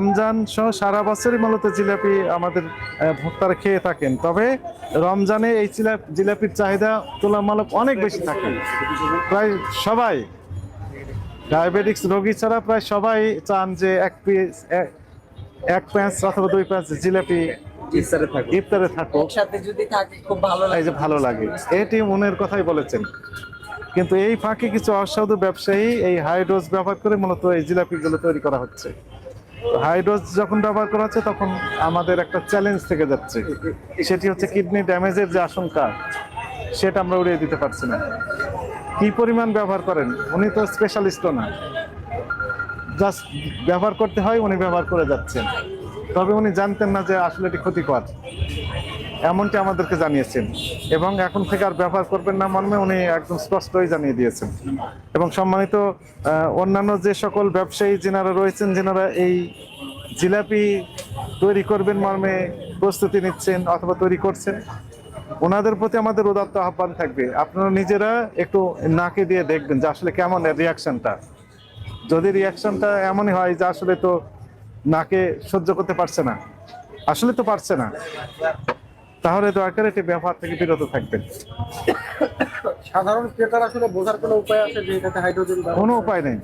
রমজান সহ সারা বছরই মূলত জিলাপি আমাদের ভক্তরা খেয়ে থাকেন, তবে রমজানে এই জিলাপির চাহিদা তুলনামূলক অনেক বেশি থাকে। প্রায় সবাই, ডায়াবেটিক্স রোগী ছাড়া প্রায় সবাই চান যে এক প্যাঁচ অথবা দুই প্যাঁচ জিলাপি ইফতারে থাকুক, একসাথে যদি থাকে খুব ভালো এই যে লাগে। ভালো লাগে, এটি মনের কথাই বলেছেন। কিন্তু এই ফাঁকে কিছু অসাধু ব্যবসায়ী এই হাই ডোজ ব্যবহার করে মূলত এই জিলাপিগুলো তৈরি করা হচ্ছে। হাই ডোজ যখন ব্যবহার করা হচ্ছে তখন আমাদের একটা চ্যালেঞ্জ থেকে যাচ্ছে, সেটি হচ্ছে কিডনি ড্যামেজের যে আশঙ্কা, সেটা আমরা উড়িয়ে দিতে পারছি না। কি পরিমাণ ব্যবহার করেন, উনি তো স্পেশালিস্টও না, জাস্ট ব্যবহার করতে হয়, উনি ব্যবহার করে যাচ্ছেন। তবে উনি জানতেন না যে আসলে এটি ক্ষতিকর, এমনটি আমাদেরকে জানিয়েছেন, এবং এখন থেকে আর ব্যবহার করবেন না মর্মে উনি একদম স্পষ্টই জানিয়ে দিয়েছেন। এবং সম্মানিত অন্যান্য যে সকল ব্যবসায়ী যেনারা রয়েছেন, যেনারা এই জিলাপি তৈরি করবেন মর্মে প্রস্তুতি নিচ্ছেন অথবা তৈরি করছেন, ওনাদের প্রতি আমাদের উদাত্ত আহ্বান থাকবে, আপনারা নিজেরা একটু নাকে দিয়ে দেখবেন যে আসলে কেমন এর রিয়াকশনটা। যদি রিয়াকশনটা এমনই হয় যে আসলে তো নাকে সহ্য করতে পারছে না, আসলে তো পারছে না, তাহলে দয়া করে এটি ব্যবহার থেকে বিরত থাকবেন। সাধারণ ক্রেতার আসলে বোঝার কোনো উপায় আছে যে এটাতে হাইড্রোজেন কোনো উপায় নেই।